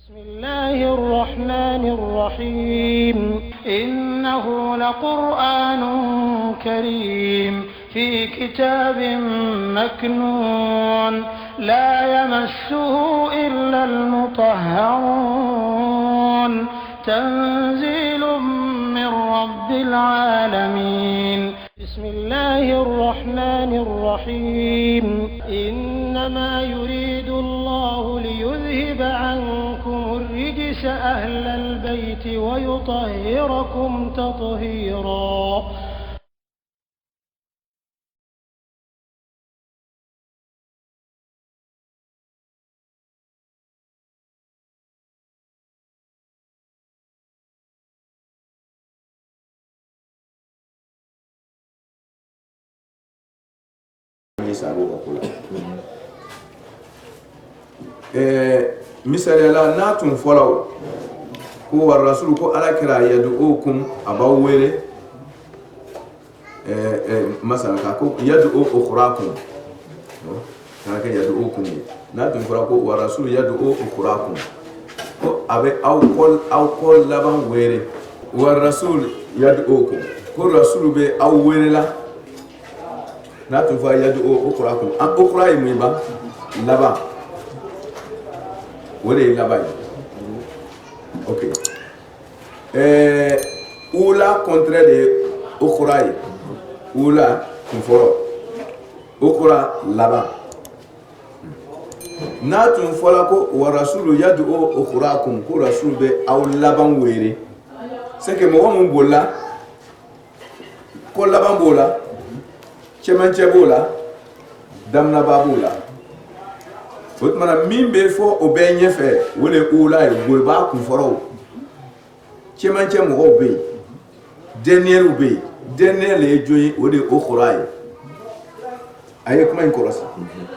بسم الله الرحمن الرحيم إنه لقرآن كريم في كتاب مكنون لا يمسه إلا المطهرون تنزيل من رب العالمين بسم الله الرحمن الرحيم إنما يريد الله ليذهب عنكم الرجس أهل البيت ويطهركم تطهيرا. misali la na tun folaw ko war rasul ko ala kira yad'ukum abawwere masala ka ko yad'u ukhrakum kana ka yad'ukum na tun folaw ko war rasul yad'u ukhrakum ko abe aw kol laban were war rasul yad'ukum ko rasul be aw were la na tun folaw yad'u ukhrakum an ukhra yi ba laban wele labai. Ok. Oula contre de okuraï. Oula kunforo. Okura laba. Na tun fola ko wa rasulu yadu okurakum ko rasul be aw laban were. C'est que mo mon bola ko laban bola. Chemanche bola. Damna babola. Otmana mimbe fo obenye fe wole ula e golba ku foro chemanche mo obe dernier obe dernier le joyi wode okhurai aye kuma inkorasa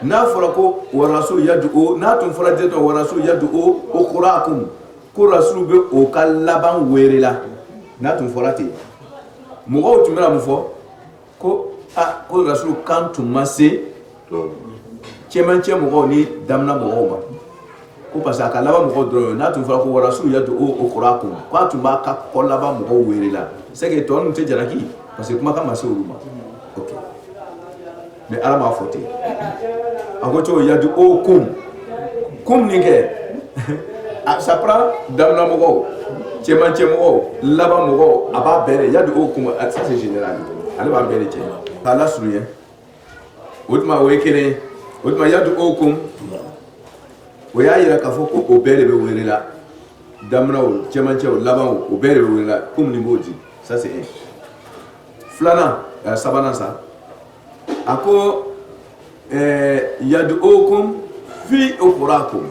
na fora ko wa rasul yadu na tun fora de to wa rasul yadu okhurakum ko rasul be o kalaban werela na tun fora te mo o tumira mo fo ko ko rasul kan tumase chemanche mo ni damna mo ma ko pasa ka laba mo dro na tun fara ko rasul yadu ukhrakum ko tuma ka ko laba mo werela c'est que ton te jaraki parce que kuma ka maso ruma OK mais ala ma foté agoto yadu kum ni ke ça prend damna mo chemanche mo laba mo aba bere yadu kum ça c'est général ala ba bere che ala suruye utma wekele otuma yadu okum o ya yira ka fo ko o bere be werela damna o chemanche o laban o bere be werela kum ni bodi ça c'est flana sabana sa ako yadu okum fi okurakum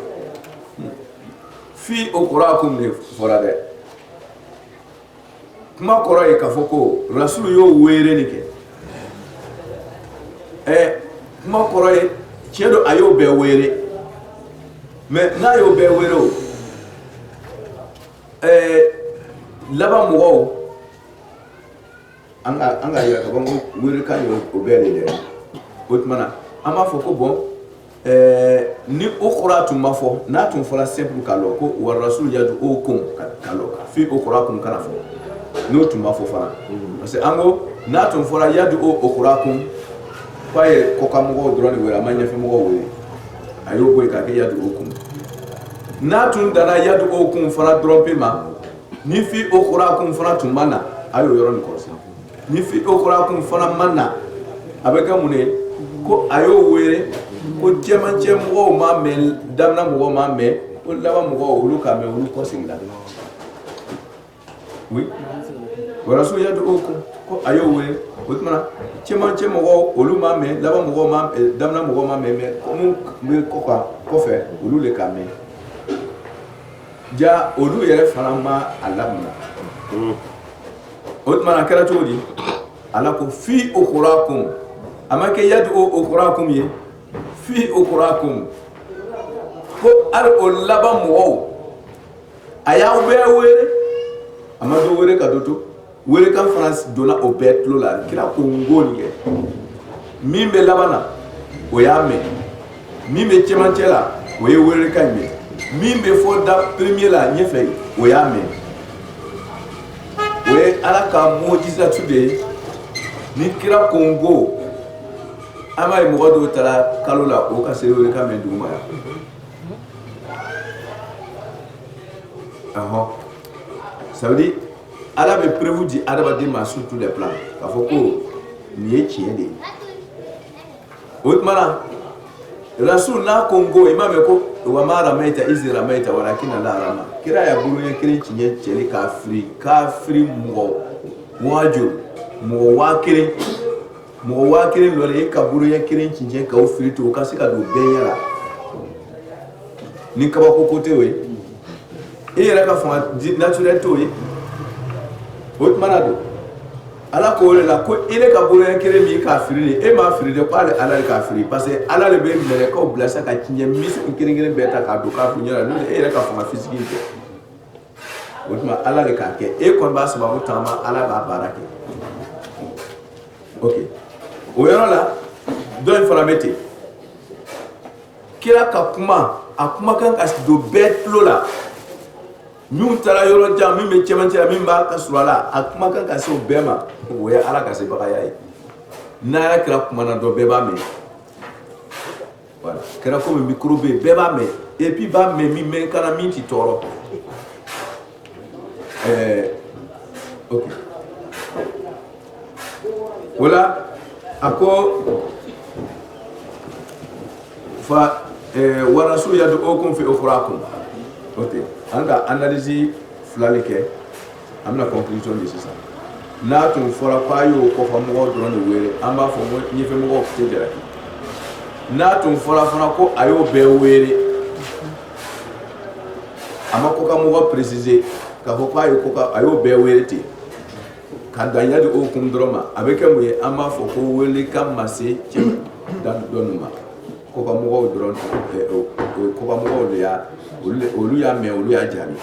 ne forade kuma koro e ka fo ko rasul yo were ni ke kuma koro e chedo ayo be were me na yo be were o laba mo anga ya ka bango were kan yo obere le otmana ama fo ko bon ni ukhratu mafo na tun fola simple kalo ko war rasul yadu okum kalo fi ukhrakum kana fo no tun mafo fara parce que ango na tun fola yadu ukhrakum paye koka mo drone wera manya fe mo were ayo boy ka ke yadu okum na tun dana yadu okum fara drompe ma ni fi ukhrakum fara tun mana ayo yoron ko ni fi ukhrakum fara mana abeka mune ko ayo were ko chemanche mo ma me damna mo ma me ko laba mo ulu ka me ulu ko singla oui wala so yadu okum ko ayo were otmana chemanche mo ulu ma me laba mo ma damna mo ma me ko mu me ko ka ko fe ulu le ka me ja ulu yere farama alamna otmana kala todi ala ko fi ukhrakum amake yadu ukhrakum ye fi ukhrakum ko al laba mo aya were amado were ka doto were kan France dona o betlo la kila ko ngoni ke mimbe labana o ya me mimbe chemanchela o ye were kan me min bɛ fɔ da premier la ɲɛfɛ o y'a mɛn o ye ala ka mojizatu de ye ni kira kongo an b'a ye mɔgɔ dɔw taara kalo la o ka se o ka mɛn dugu ma yan ça veut dire ala bɛ prévu di adamaden ma sur tous les plans k'a fɔ ko nin ye tiɲɛ de ye o tuma na rasul n'a kongo ima mɛn ko wa ma ramaita izi ramaita walakin ala rama kira ya bulu ye kelen tiɲɛ cɛli kafiri mɔgɔ wajur mɔgɔ waa kelen lɔ ye ka bulu ye kelen tiɲɛ k'aw firi to o ka se ka don bɛɛ ɲɛ la ni kabako ko tɛ o ye e yɛrɛ ka fanga naturel t'o ye o tuma na don ala ko le la ko ile ka bolo yan kelen min ka firi e ma firi de ko ale ala ka firi parce que ala le be mɛlɛ kaw bila sa ka tiɲɛ misi kelen bɛɛ ta ka don ka fu ɲɛna n'o e yɛrɛ ka fanga physique tɛ o tuma ala le k'a kɛ e kɔni b'a sababu taama ala b'a baara kɛ ok o yɔrɔ la dɔ in fana bɛ ten kira ka kuma a kuma kan ka don bɛɛ tulo la min taara yɔrɔ jan min bɛ cɛmancɛ la min b'a ka surun a la a kuma kan ka se o bɛɛ ma o ye ala ka sebagaya ye n'a yɛrɛ kɛra kuma na dɔ bɛɛ b'a mɛn voilà kɛra komi micro bɛ yen bɛɛ b'a mɛn et puis b'a mɛn min mɛn kana min t'i tɔɔrɔ ok o la a ko fa warasu yad'ukum fi ukhrakum ok an ka analyse filali kɛ an bɛna conclusion de sisan n'a tun fɔra k'a y'o kɔfɛ mɔgɔw dɔrɔn de wele an b'a fɔ ko ɲɛfɛmɔgɔw tɛ jalaki n'a tun fɔra fana ko a y'o bɛɛ wele a ma ko ka mɔgɔ préciser k'a fɔ ko a y'o bɛɛ wele ten ka dan yadi o kun dɔrɔn ma a bɛ kɛ mun ye an b'a fɔ ko wele ka ma se cɛ dɔnni ma ko ka mɔgɔw dɔrɔn ko ka mɔgɔw de y'a olu y'a mɛn olu y'a jaabi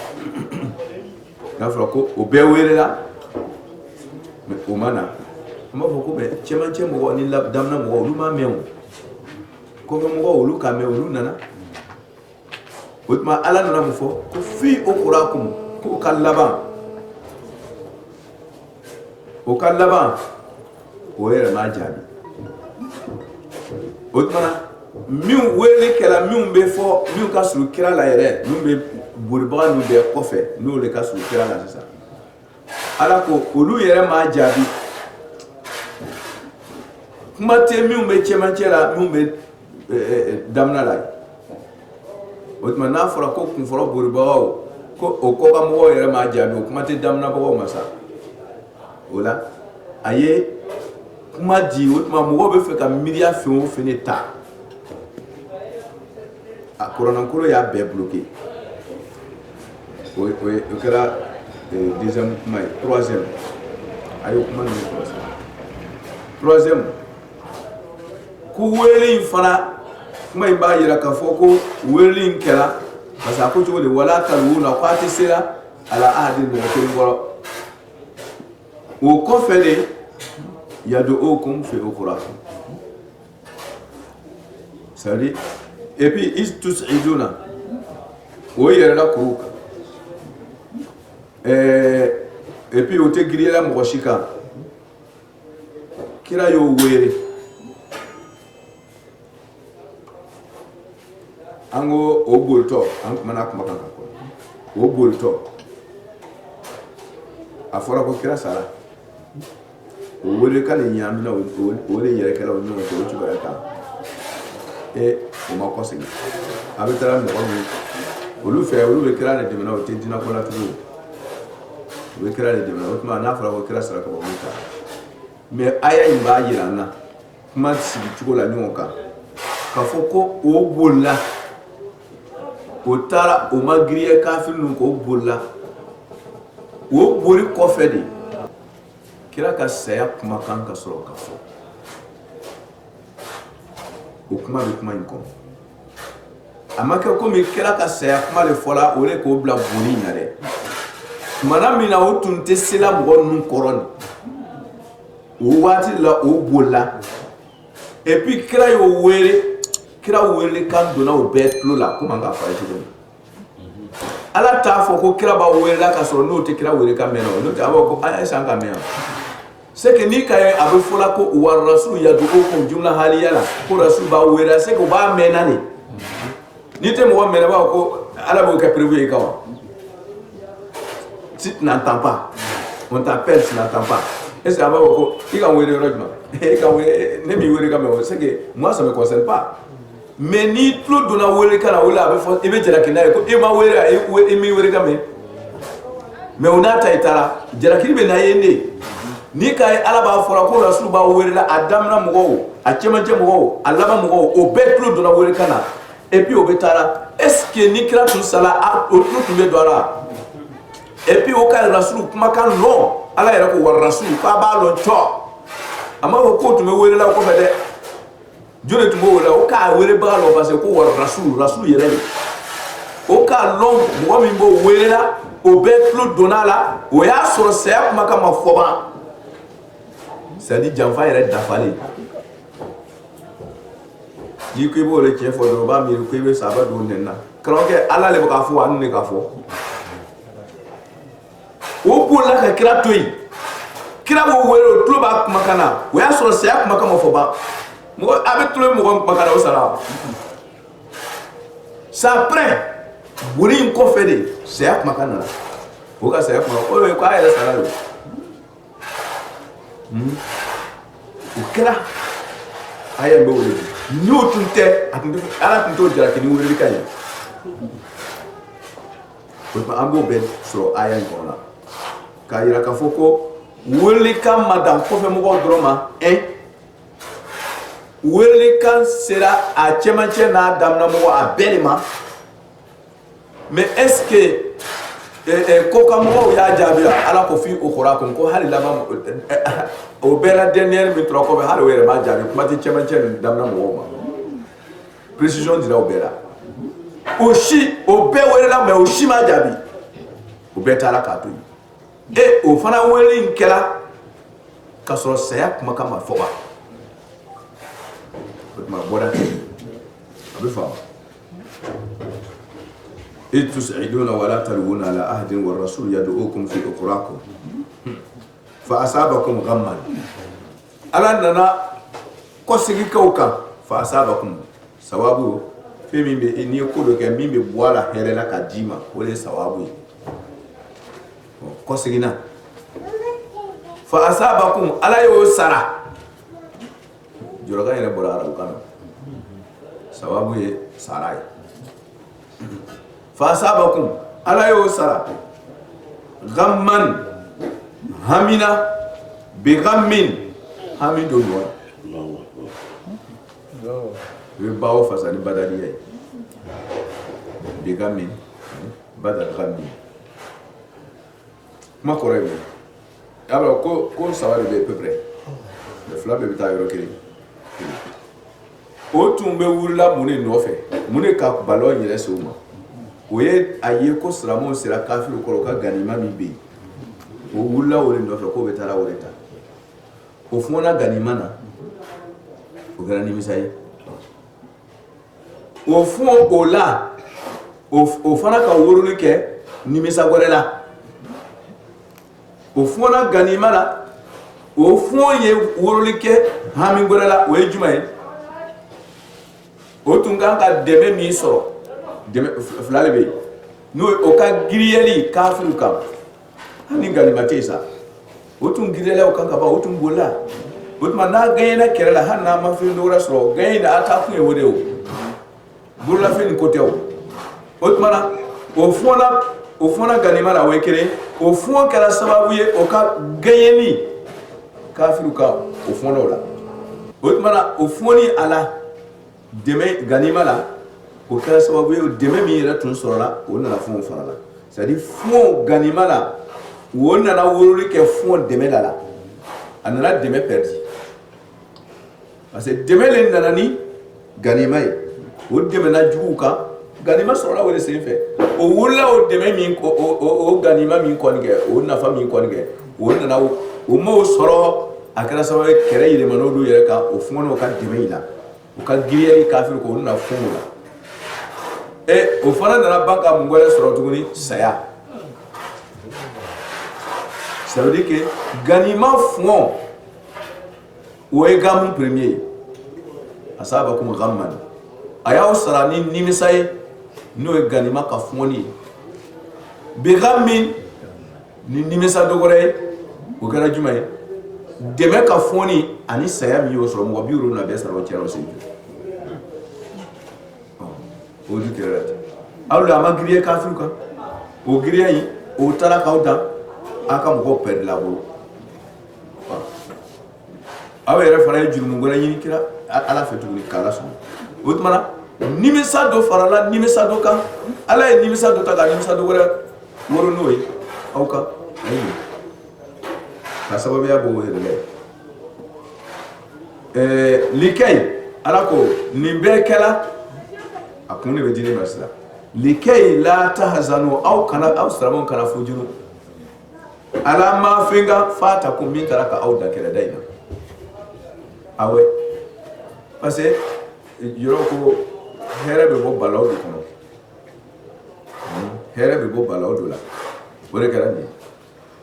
n'a fɔra ko o bɛɛ welela mais o ma na an b'a fɔ ko mɛ cɛmancɛ mɔgɔ ni daminɛ mɔgɔ olu m'a mɛn o kɔfɛ mɔgɔ olu k'a mɛn olu nana o tuma ala nana mun fɔ ko fi ukhrakum ko ka laban o ka laban o yɛrɛ m'a jaabi o tuma na min wele kɛla min bɛ fɔ min ka surun kira la yɛrɛ min bɛ bolibaga ninnu bɛɛ kɔfɛ n'o de ka surun kira la sisan ala ko olu yɛrɛ m'a jaabi kuma tɛ min bɛ cɛmancɛ la min bɛ daminɛ la o tuma n'a fɔra ko kunfɔlɔ bolibagaw ko o kɔkanmɔgɔw yɛrɛ m'a jaabi o kuma tɛ daminɛbagaw ma sa o la a ye kuma di o tuma mɔgɔw bɛ fɛ ka miiriya fɛn o fɛn de ta a kurannankolo y'a bɛɛ bloqué o kɛra deuxième kuma ye troisième a ye kuma ninnu kɔlɔsi troisième ko wele in fana kuma in b'a yira k'a fɔ ko wele in kɛra parce que a ko cogo di wala talwuna ko a tɛ sera ala ahadi mɔgɔ kelen kɔrɔ o kɔfɛ de yad'ukum fi ukhrakum c'est à dire et puis is tus'iduna o yɛrɛ la kuru kan et puis o tɛ giriyala mɔgɔ si kan kira y'o wele an ko o bolitɔ an kumana kumakan kan o bolitɔ a fɔra ko kira sara o wele k'ale ɲamina o de yɛrɛ kɛra o ɲɔgɔn cɛ o cogoya kan o ma kɔsegin a bɛ taara mɔgɔ min olu fɛ olu bɛ kira de dɛmɛ o tɛ diinɛ kɔnɔ tugun o bɛ kira de dɛmɛ o tuma n'a fɔra ko kira sara ka bɔ min kan mais aya in b'a yira an na kuma sigi cogo la ɲɔgɔn kan k'a fɔ ko o bolila o taara o ma giriya kafiri ninnu k'o bolila o boli kɔfɛ de kira ka saya kumakan ka sɔrɔ ka fɔ o kuma bɛ kuma in kɔnɔ a ma kɛ komi kira ka saya kuma de fɔla o de k'o bila boli in na dɛ tumana min na o tun tɛ sela mɔgɔ ninnu kɔrɔ ni o waati la o bolila et puis kira y'o wele kira wele kan donna o bɛɛ tulo la komi an k'a fɔ a ye cogo min ala t'a fɔ ko kira b'a welela k'a sɔrɔ n'o tɛ kira wele ka mɛn n'o tɛ a b'a fɔ ko a ye san ka mɛn c'est que ni ka ye a bɛ fɔla ko wa rasulu yad'ukum jumla haliya la ko rasulu b'a welela c'est que u b'a mɛnna de ni tɛ mɔgɔ mɛnna b'a fɔ ko ala b'o kɛ prévu ye kan wa si tu n'entends pas on t'appelle tu n'entends pas est-ce que a b'a fɔ ko i ka wele yɔrɔ jumɛn i ka wele ne m'i wele ka mɛn c'est que moi ça me concerne pas. Mais ni tulo donna wele kana wele a bɛ fɔ i bɛ jalaki n'a ye ko i ma wele i m'i wele ka mɛn mais o n'a ta i taara jalakili bɛ na ye ne ni k'a ye ala b'a fɔra ko rasulu b'a welela a daminɛ mɔgɔw a cɛmancɛ mɔgɔw a laban mɔgɔw o bɛɛ tulo donna wele kana et puis o bɛ taara est-ce que ni kira tun sala o tulo tun bɛ don a la et puis o ka rasulu kumakan lɔn ala yɛrɛ ko wa rasulu k'a b'a lɔn cɔ a m'a fɔ k'o tun bɛ welela o kɔfɛ dɛ. Jone tun b'o wele o k'a wele baga lɔ parce que ko wa rasulu yɛrɛ de o k'a lɔn mɔgɔ min b'o welela o bɛɛ tulo donna a la o y'a sɔrɔ saya kumakan ma fɔ ban c'est à dire janfa yɛrɛ dafalen n'i ko i b'o de tiɲɛ fɔ dɔrɔn o b'a miiri ko i bɛ saba don nɛn na karamɔgɔkɛ ala le bɛ k'a fɔ ani ne k'a fɔ o bolila ka kira to yen kira b'o wele o tulo b'a kumakan na o y'a sɔrɔ saya kumakan ma fɔ ban. Mɔgɔ a bɛ tulo mɔgɔ kumakan na o sara c'est après boli in kɔfɛ de saya kumakan nana o ka saya kumakan o ye ko a yɛrɛ sara de o kɛra a ye n bɛ wele n'o tun tɛ a tun tɛ ala tun t'o jalaki ni weleli ka ɲɛ o tuma an b'o bɛɛ sɔrɔ a ye in kɔnɔ k'a yira k'a fɔ ko welelikan ma dan kɔfɛ mɔgɔw dɔrɔn ma welelikan sera a cɛmancɛ n'a daminɛ mɔgɔ a bɛɛ de ma mais est-ce que ko ka mɔgɔw y'a jaabi ala ko fi o kɔrɔ kun ko hali laban o bɛɛ la dernière min tora kɔfɛ hali o yɛrɛ b'a jaabi kuma tɛ cɛmancɛ ni daminɛ mɔgɔw ma précision dira o bɛɛ la o si o bɛɛ welela mais o si m'a jaabi o bɛɛ taara k'a to yen o fana weleli in kɛra k'a sɔrɔ saya kumakan ma fɔ ba. Bora a bɛ faamu إذ تصعدون ولا تلوون على أحد والرسول يدعوكم في أخراكم فأصابكم غما ألا ننا كوسكي كوكا فأصابكم سوابو في مين بإني كودو كمين بوالا هرلا كديما ولا سوابو كوسكينا فأصابكم ألا يوسرا جرغان يبورا أراوكانا سوابو سراي فأصابكم ألا يوسرا غمّن همنا بغم همين دونوا باو فساني بدرية بغم بدر غم ما كوري alors ko sawari be peu près le fla be ta yoro kiri o tumbe wurla mune nofe mune ka balon yele soma oye aye ko sramo sira kafiru ko ka ganima mi be o wurla wore nofe ko be tara wore ta o fona ganima na o garani misai o fon o la o fana ka worulu ke nimisa gore la o fona ganima la o fon ye worulu ke hami gore la o ejumai o tunga ka deme mi soro deme flale be no o ka giriyeli kafiru kam hani ganima tesa o tun girela o kan ka ba o tun bola o tuma na gayena kerela hanna ma fi ndora soro gayena ata ku e wode o burla fe ni kote o tuma na o fona ganima la we kere o fon kala sababu ye o ka gayeni kafiru ka o fona ola o tuma na o foni ala deme ganima la o kala sababu ye o deme mi yɛrɛ tun sɔrɔ la o nana fon fara la c'est à dire fon ganima la o nana woroli kɛ fon deme la a nana deme perdi parce que deme le nana ni ganima ye o deme na jugu kan ganima sɔrɔla o de sen fɛ o wulila o deme min o ganima min kɔni kɛ o nafa min kɔni kɛ o nana o m'o sɔrɔ a kɛra sababu ye kɛlɛ yɛlɛmana olu yɛrɛ kan o fɔnɔ o ka deme in la o ka giriyali kafiru ko o nana fɔn o la et au fana nana banque mun wɛrɛ sɔrɔ tuguni saya. Ça veut dire que ganima fond o ye gamu premier asabakum ghamman ayaw sarani nimisaye no ye ganima ka foni bi ghammin ni nimisa dogore o kɛra juma ye dɛmɛ ka foni ani saya mi yo sɔrɔ mɔgɔ bi wolo na bɛ sara o cɛrɛ sen o du kɛra aw la ma griye kafiru kan o griye yi o tara kaw dan aka mɔgɔ perdre la bolo aw yɛrɛ fana ye jurumu gɔnɛ ɲini kira ala fɛ tuguni k'ala sɔn o tuma na nimisa dɔ farala nimisa dɔ kan ala ye nimisa dɔ ta ka nimisa dɔ wɛrɛ woro n'o ye aw kan ayi ka sababuya bɔ o yɛrɛ la likɛyi ala ko nin bɛɛ kɛla a kun de bɛ di ne ma sisan likɛyi la tahzanu aw silamɛw kana fujuru ala ma fɛnka fa ta ko min kɛra ka aw da kɛlɛda in na awe parce que yɔrɔ ko hɛrɛ bɛ bɔ balaw de kɔnɔ hɛrɛ bɛ bɔ balaw de la o de kɛra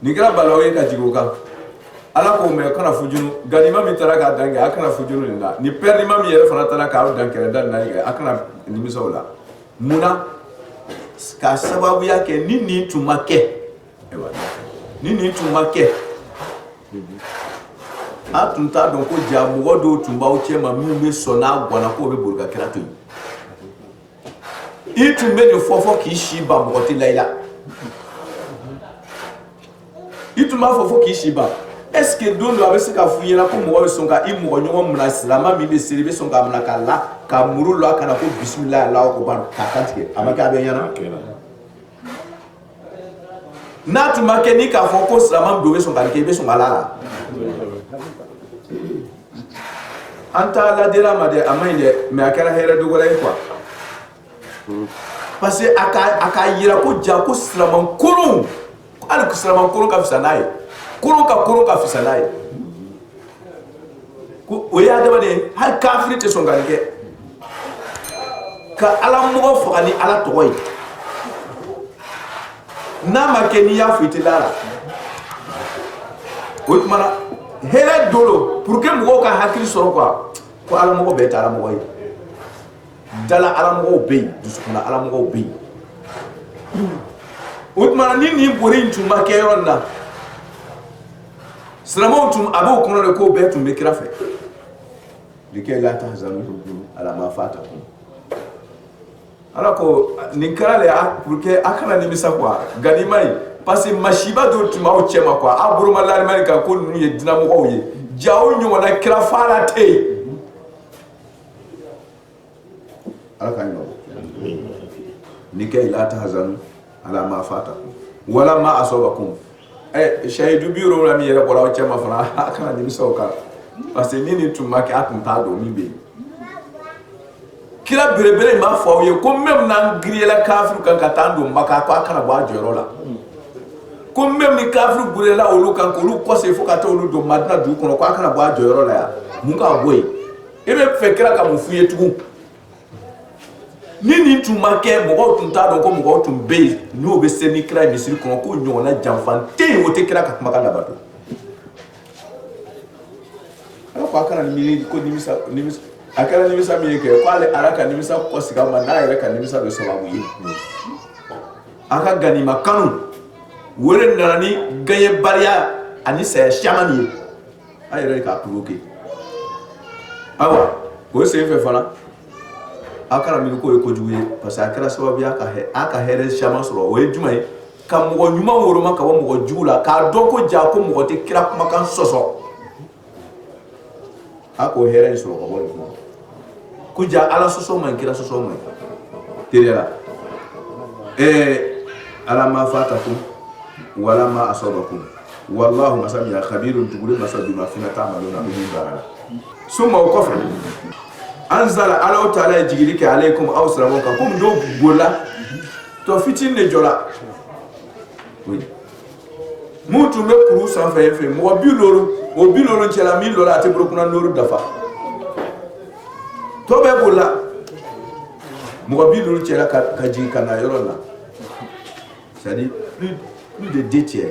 nin kɛra balaw ye ka jigin o kan ala ko mɛ kana fujunu ganima min taara k'a dan kɛ a kana fujunu nin la ni perdima min yɛrɛ fana taara k'aw dan kɛlɛda nin na kɛ a kana nimisa o la munna k'a sababuya kɛ ni nin tun ma kɛ ni nin tun ma kɛ a tun t'a dɔn ko ja mɔgɔ dɔw tun b'aw cɛ ma minnu bɛ sɔn n'a gwana k'o bɛ boli ka kira to yen i tun bɛ nin fɔ k'i si ban mɔgɔ tɛ la i la i tun b'a fɔ k'i si ban est ce que don dɔ a bɛ se ka f'u ɲɛna ko mɔgɔ bɛ sɔn ka i mɔgɔ ɲɔgɔn minɛ silamɛ min bɛ seli i bɛ sɔn k'a minɛ k'a la ka muru la ka na ko bisimilayi Alahu akubar k'a kantigɛ a ma kɛ a bɛ ɲɛna n'a tun ma kɛ ni k'a fɔ ko silamɛ dɔ bɛ sɔn k'a kɛ i bɛ sɔn k'a la an t'a ladira ma dɛ a ma ɲi dɛ mais a kɛra hɛrɛ dogora ye quoi parce que a ka yira ko ja ko silamɛ kolon hali silamɛ kolon ka fisa n'a ye kolon ka fisa n'a ye ko o ye adamaden hali kafiri tɛ sɔn ka nin kɛ ka ala mɔgɔ faga ni ala tɔgɔ ye n'a ma kɛ n'i y'a fɔ i tɛ da la o tuma na hɛrɛ dolo pour que mɔgɔw ka hakili sɔrɔ quoi ko ala mɔgɔ bɛɛ tɛ ala mɔgɔ ye dala ala mɔgɔw bɛ yen dusukunna ala mɔgɔw bɛ yen o tuma na ni nin bori in tun ma kɛ yɔrɔ nin na silamɛw tun a b'o kɔnɔ de k'o bɛɛ tun bɛ kira fɛ likɛ la tahzanu ala ma fatakum ala ko nin kɛra de pour que a kana nimisa quoi ganima in parce que masiba dɔw tun b'aw cɛ ma quoi a boroma larimani kan ko ninnu ye dinamɔgɔw ye jaw ɲɔgɔnna kira fara tɛ yen ala ka ɲɔgɔn likɛ la tahzanu ala ma fatakum wala ma asabakum shahidu bi yɔrɔ min yɛrɛ bɔra aw cɛ ma fana a kana nimisa o kan parce que ni nin tun ma kɛ a tun t'a dɔn min bɛ yen kira belebele in b'a fɔ aw ye ko même n'an giriyala kafiru kan ka taa don Maka ko a kana bɔ a jɔyɔrɔ la ko même ni kafiru burela olu kan k'olu kɔse fo ka taa olu don Madina dugu kɔnɔ ko a kana bɔ a jɔyɔrɔ la yan mun k'a bɔ yen e bɛ fɛ kira ka mun f'u ye tugun ni nin tun ma kɛ mɔgɔw tun t'a dɔn ko mɔgɔw tun bɛ yen n'o bɛ se ni kira ye misiri kɔnɔ ko ɲɔgɔnna janfan tɛ yen o tɛ kira ka kumakan labato ala ko a kana miiri ko nimisa a kɛra nimisa min ye kɛ ko ale ala ka nimisa kɔsigi a ma n'a yɛrɛ ka nimisa bɛ sababu ye a ka ganima kanu o de nana ni gaɲɛbaliya ani saya caman ye a yɛrɛ k'a provoquer awa o sen fɛ fana a kana miiri k'o ye kojugu ye parce que a kɛra sababu ye a ka hɛrɛ caman sɔrɔ o ye jumɛn ye ka mɔgɔ ɲuman woroma ka bɔ mɔgɔ jugu la k'a dɔn ko ja ko mɔgɔ tɛ kira kumakan sɔsɔ a k'o hɛrɛ in sɔrɔ ka bɔ nin kuma ko ja ala sɔsɔ man ɲi kira sɔsɔ man ɲi teriya la ala ma fatakum wala ma asabakum wallahu masa min khabirun tugure masa bima fina ta'maluna min barala summa o kɔfɛ anzala ala ta'ala ye jigili kɛ alaykum aw silamɛw kan komi dɔw bolila tɔ fitinin de jɔra mun tun bɛ kuru sanfɛ yen fɛ mɔgɔ 70 o 70 cɛla 1000 a tɛ burukina nɔru dafa tɔ bɛɛ bolila Mourabilou tient la Kaji Kana Yorona. C'est-à-dire plus de 2 tiers.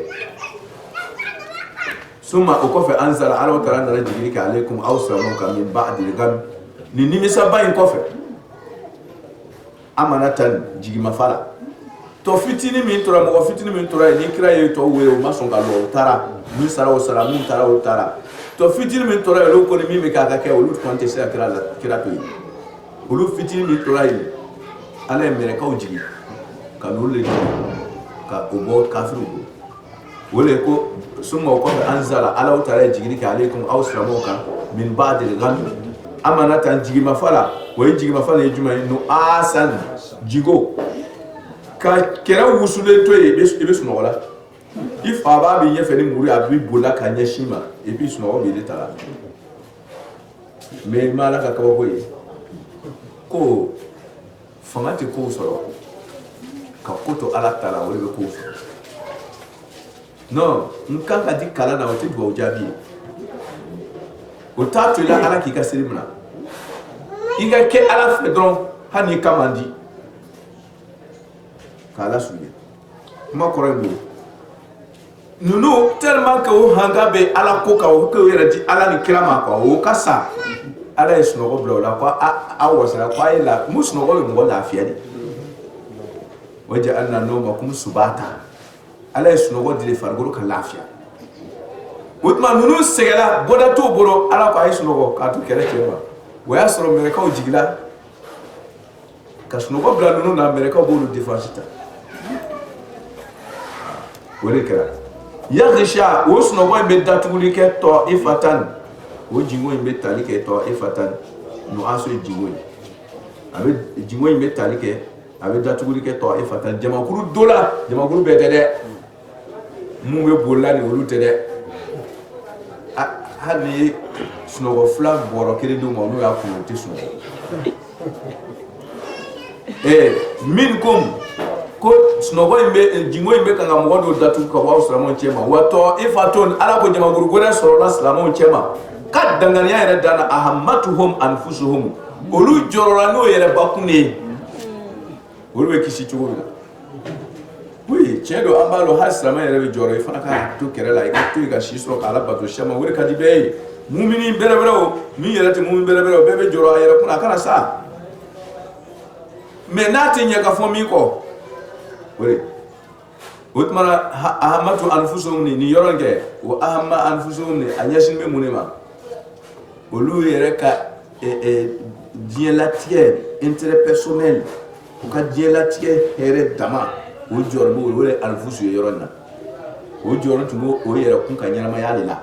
Suma au coffre Anzala, alors que l'on a dit qu'à aller comme Australon, comme une barre de gamme. Ni nimisa ba un coffre. Amanatan, Jigimafala. To fitini min tora mo fitini min tora ni kira ye to we o masonga lo tara ni sara o sara mun tara o tara to fitini min tora lo ko ni mi me ka ke o lu konte se kira to yi o lu fitini min tora yi ala mere ka o jigi ka no le ka o bo kafiru wole ko summa ko anzala ala o tara jigi ka alaikum awsramu ka min ba'd al-gham amanatan jigi mafala wo jigi mafala e juma no asan jigo ka kera wusule to e be sunola if aba bi yefe ni muri abi bola ka nyashima e bi sunowo be detala me mala ka ka boye ko famate ko soro ka koto ala tala wole be ko soro non nkanka di kala na wote do jabi o tatu la ala ki ka selimna iga ke ala fedron hani kamandi kala suye ma korendo nunu tellement que o hanga be ala ko ka o ko yera di ala ni krama ko o kasa ala esno go blo la ko a wasara ko ila musno go mo la fiadi waja anna noma kum subata ala esno go di fargoro ka lafia utma nunu segala boda to boro ala ko esno go ka to kere kema waya soro mere ka o jigila ka sno go bla nunu na mere ka bo lu defensita Welekera. Yagisha, Osno boy made that will get to Ifatan. Ojingo in Metallic to Ifatan. No answer Jingo. I mean, Jingo in Metallic. I mean, that will get to Ifatan. Jamakuru Dola, Jamakuru better. Mumbe Bolani will loot it. Had the snow of flag or a kid do more no application. Eh, Minkum. Ko snogo imbe jingo imbe kanga mwodo datu ka wa uslamon chema wato ifaton ala ko jama gurgura soro uslamon chema kad dangania yere dana ahammatuhum anfusuhum olu jorora no yere bakune wolwe kisi chugola oui chedo ambalo haslama yere joro ifana ka to kerela ikato ka shisro kala bato shama wore kadibe mumini berebero mi yere te mumini berebero bebe joro yere kuna kana sa menati nyaka fomi ko oui. Utmana ahamatu anfusum ni yoronge wa ahamma anfusum ni anyashin be munema. Olu yereka dien la tiers intérêt personnel. Ou ka dien la tiers here dama. O jorbo wole anfusu yoronna. O joron tumo o yere kun kanyama yalila.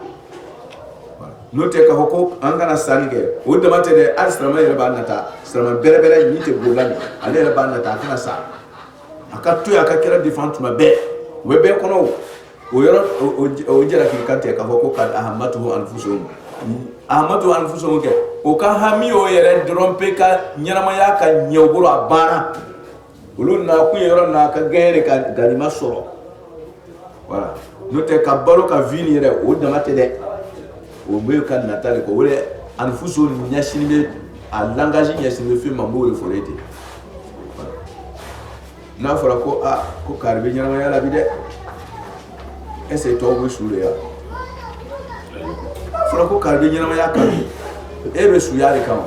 Note ka hoko angana sanige. O dama tede alstrama yere banata. Strama berebere ni te bolani. Ale yere banata kana sa. Akatu ya kakira defense mabe webe kono o yoro o jera ki kante ka hoko kad ahamatu anfusuhum ke o ka hami o yere drompe ka nyarama ya ka nyoburo abana ulun na ku yoro na ka gere ka ganima soro voilà note ka balo ka vini yere o damate de o me ka natale ko wole anfusuhum nyashini a langage nyashini fi mambo le forete na fara ko a ko karbe nyama ya la bide ese to bo sure ya fara ko karbe nyama ya ka e be su ya le kan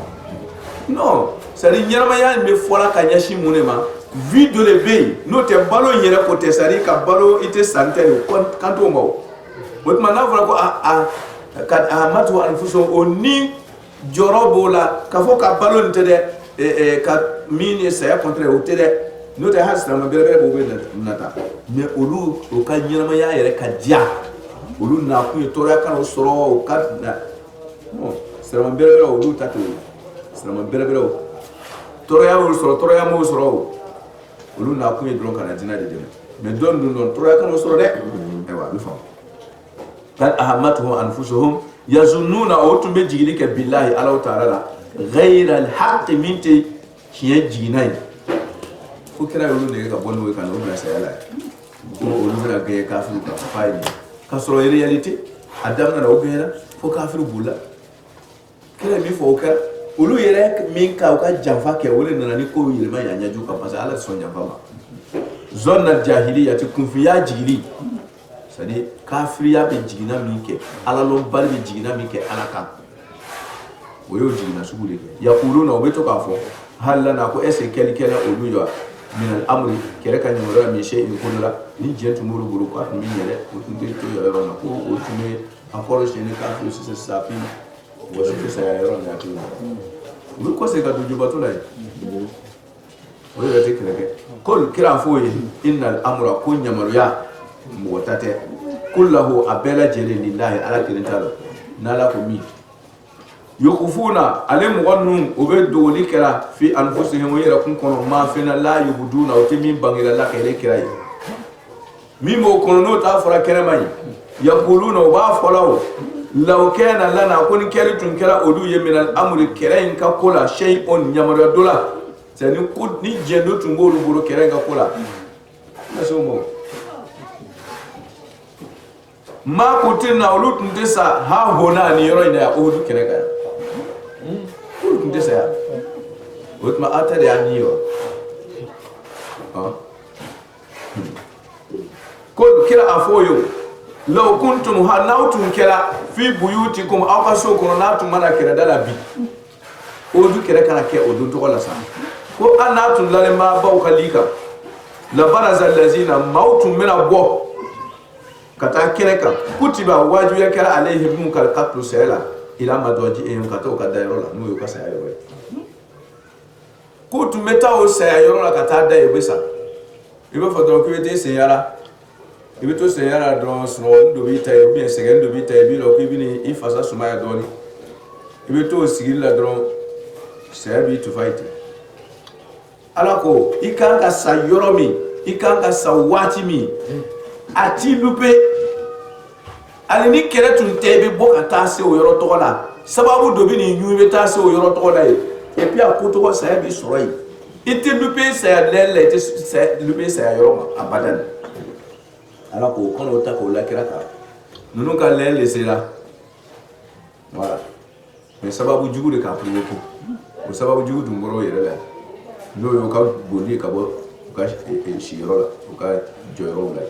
non sari nyama ya me fola ka nyashi munema video le be no te balo nyere ko te sari ka balo ite santere kan to mo botma na fara ko a kad ahmatu anfuso oni jorobola ka fo ka balo ntede ka mini sa ya contre o tede no te hasra ma bere bobe nata me olu o ka nyama ya yere ka dia olu na ku tora kan o soro o ka na no sera ma bere olu tatu sera ma bere tora ya o soro tora ya mo soro olu na ku dron kan dina de me don tora kan o soro de e wa bi fam tan ahamatuhum anfusuhum yazununa o tumbe jigili ke billahi ala ta'ala ghayra al-haqq minti kiye jinai ko kira yolu ne ka bonu we kan o bla sayala ko olu bla ge kafiru ka fayni ka soro reality adam na o gera fo kafiru bula kira mi fo ka olu yɛrɛ min ka u ka janfa kɛ o de nana ni ko yɛlɛma ya ɲɛju kan parce que ala sɔn janfa ma zonna jahiliya ti kunfiya jigili c'est à dire kafiriya bɛ jigina min kɛ ala lɔnbali bɛ jigina min kɛ ala kan o y'o jigina sugu de kɛ yakuluna o bɛ to k'a fɔ hali lana ko est ce que kɛlikɛla olu jɔ min al amri kɛlɛ ka ɲamaruya min se in ko dɔ la ni diɲɛ tun b'olu bolo k'a tun bɛ yɛlɛ o tun tɛ to yɔrɔ la ko o tun bɛ a kɔrɔ siɲɛni k'a to sisan safi wa tɛ saya yɔrɔ min a tun u bɛ kɔsegin ka don jubato la yen o yɛrɛ tɛ kɛlɛ kɛ ko kira f'o ye inna al amra ko ɲamaruya mɔgɔ ta tɛ kullahu a bɛɛ lajɛlen lillahi ala kelen t'a dɔn n'ala ko min yukufuna ale mɔgɔ ninnu o bɛ dogoli kɛra fi anfusihim o yɛrɛ kun kɔnɔ maa fɛnɛ la yubuduna o tɛ min bangera la kɛlɛ kira ye min b'o kɔnɔ n'o t'a fɔra kɛnɛma ye yakuluna o b'a fɔ la o law kana lana ko ni kɛli tun kɛra olu ye min al amri kɛlɛ in ka ko la shay'un ɲamaruya dɔ la c'est ni diɲɛ dɔ tun b'olu bolo kɛlɛ in ka ko la na se o ma maa kutina olu tun tɛ sa ha hona ni yɔrɔ in na yan o du kɛlɛ kan olu tun tɛ sa yan o tuma aw ta de y'a ni wa ko kira a fɔ ye law kuntum ha n'aw tun kɛra fi buyutikum aw ka so kɔnɔ n'a tun mana kɛrɛ da la bi o du kɛrɛ kana kɛ o don tɔgɔ la sa ko an n'a tun dalen b'a baw ka lika la baraza lazina maaw tun bɛna bɔ ka taa kɛnɛ kan kutiba wajibiya kɛra alayhim kal qatlu sayla ila madwaji en ka taa ka da yɔrɔ la n'o y'u ka saya yɔrɔ ye ko tun bɛ taa o saya yɔrɔ la ka taa da yen o bɛ sa i b'a fɔ dɔrɔn k'i bɛ taa senyara i bɛ to senyara dɔrɔn sunɔgɔ dɔ b'i ta ye ou bien sɛgɛn dɔ b'i ta ye i b'i lɔ k'i bɛ i fasa sumaya dɔɔni i bɛ to o sigili la dɔrɔn saya b'i tufa yen ten ala ko i kan ka sa yɔrɔ min i kan ka sa waati min a t'i lupe ali ni kɛlɛ tun tɛ i bɛ bɔ ka taa se o yɔrɔ tɔgɔ la sababu dɔ bɛ nin ɲu i bɛ taa se o yɔrɔ tɔgɔ la yen et puis a ko tɔgɔ saya b'i sɔrɔ yen i tɛ lupe saya lɛn la i tɛ lupe saya yɔrɔ ma abadan ala ko kɔnɔ o ta k'o la kira kan ninnu ka lɛn le sera voilà mais sababu jugu de k'a provoqué o sababu jugu dun bɔra o yɛrɛ la n'o y'o ka boli ka bɔ u ka siyɔrɔ la u ka jɔyɔrɔw la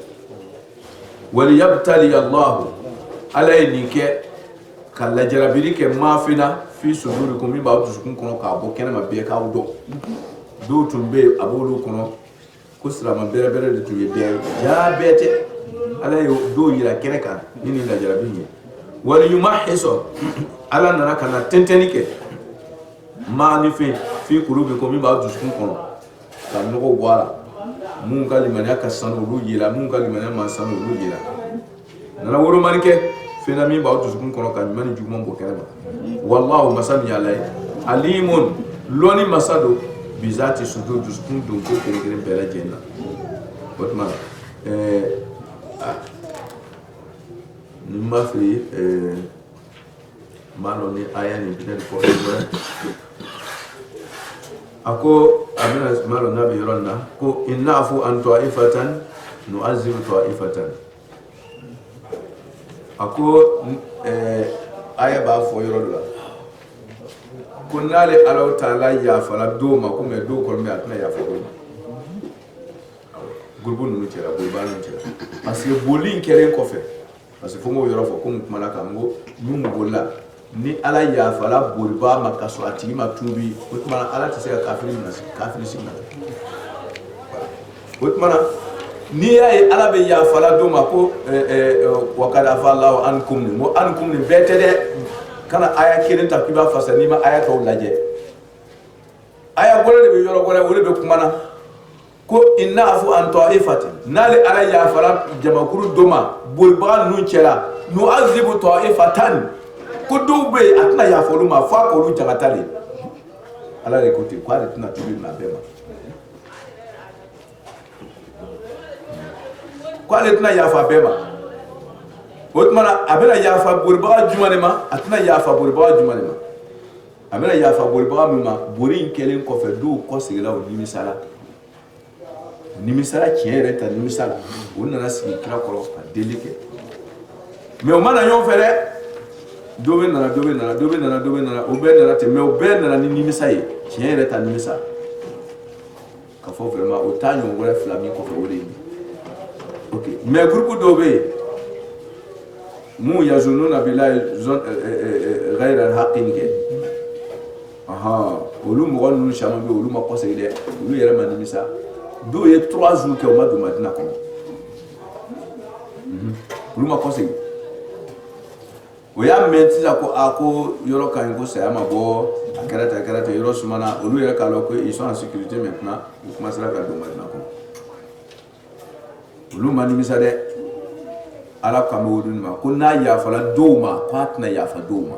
waliyabtali allahu ala ye nin kɛ ka lajarabili kɛ maafina fi sudurikum min b'aw dusukun kɔnɔ k'a bɔ kɛnɛma bɛɛ k'aw dɔn dɔw tun bɛ yen a b'olu kɔnɔ ko silamɛ bɛrɛbɛrɛ de tun ye bɛɛ ye jaa bɛɛ tɛ ala ye dɔw yira kɛnɛ kan ni nin lajarabili ye waliyumahhisa ala nana ka na tɛntɛnni kɛ maa ni fɛn fi qulubikum min b'aw dusukun kɔnɔ ka nɔgɔ bɔ a la mun ka limaniya ka sanu olu yira mun ka limaniya ma sanu olu yira nana woromani kɛ fɛn min b'aw dusukun kɔnɔ ka ɲuman ni juguman bɔ kɛnɛ ma wallahu masa min y'ala ye alimun lɔni masa don bizati sudur dusukun don ko kelen-kelen bɛɛ lajɛlen na o tuma ni m'a f'i ye m'a dɔn ni aya nin peut-être fɔ a ko a bɛna m'a dɔn n'a bɛ yɔrɔ in na ko innafu an ta'ifatan nu'azzibu ta'ifatan a ko aya b'a fɔ yɔrɔ dɔ la ko n'ale Alahu Taala yafala dɔw ma ko mais dɔw kɔni bɛ a tɛna yafa dɔw ma groupe ninnu cɛla boliba ninnu cɛla parce que boli in kɛlen kɔfɛ parce que fo m'o yɔrɔ fɔ ko n kumana kan n ko n'u bolila ni ala yafala boliba ma ka sɔrɔ a tigi ma tuubi o tuma ala tɛ se ka kafiri sigi na o tuma n'i y'a ye ala bɛ yafala dɔw ma ko wa kad afa Allahu ankum nin ko ankum nin bɛɛ tɛ dɛ kana aya kelen ta k'i b'a fasa n'i ma aya tɔw lajɛ aya wɛrɛ de bɛ yɔrɔ wɛrɛ o de bɛ kuma na ko innafu an ta'ifatin n'ale ala yafala jamakuru dɔ ma bolibaga ninnu cɛla nu'azzibu ta'ifatan ko dɔw bɛ yen a tɛna yafa olu ma f'a k'olu jagata de ala de ko ten ko ale tɛna tubi nin na bɛɛ ma ko ale tɛna yafa bɛɛ ma o tuma na a bɛna yafa bolibaga jumɛn de ma a tɛna yafa bolibaga jumɛn de ma a bɛna yafa bolibaga min ma boli in kɛlen kɔfɛ dɔw kɔ segila o nimisala tiɲɛ yɛrɛ ta nimisala o nana sigi kira kɔrɔ ka deli kɛ mais o ma na ɲɔgɔn fɛ dɛ dobe nana o bɛɛ nana ten mais o bɛɛ nana ni nimisa ye tiɲɛ yɛrɛ ta nimisa ka fɔ vraiment o t'a ɲɔgɔn wɛrɛ fila min kɔfɛ o de ye ok mais groupe dɔw bɛ yen mun yazununa billahi ghayra al-haqqin kɛ olu mɔgɔ ninnu caman bɛ yen olu ma kɔsegin dɛ olu yɛrɛ ma nimisa dɔw ye 3 jours kɛ u ma don Madina kɔnɔ olu ma kɔsegin o y'a mɛn sisan ko ko yɔrɔ ka ɲi ko saya ma bɔ a kɛra ten yɔrɔ sumana olu yɛrɛ k'a dɔn ko ils sont en sécurité maintenant u commencera ka don Madina kɔnɔ olu ma nimisa dɛ ala kan bɛ olu ma ko n'a yafala dɔw ma ko a tɛna yafa dɔw ma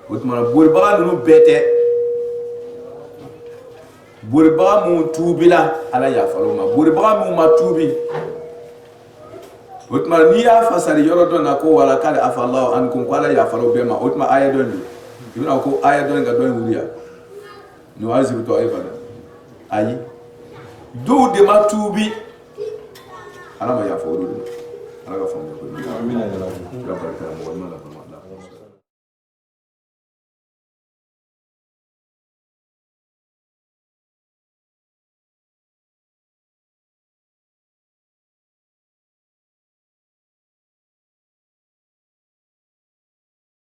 o tuma na bolibaga ninnu bɛɛ tɛ bolibaga minnu tuubila ala yafala o ma bolibaga minnu ma tuubi o tuma n'i y'a fasari yɔrɔ dɔ na ko wala k'ale afa Allahu ankum ko ala yafala o bɛɛ ma o tuma aya dɔ in don i bɛna ko aya dɔ in ka dɔ in wuli yan n'o y'a zibi tɔ e fana ayi dɔw de ma tuubi ala ma yafa olu de ma ala ka faamuya ko ala barika mɔgɔ ɲuman na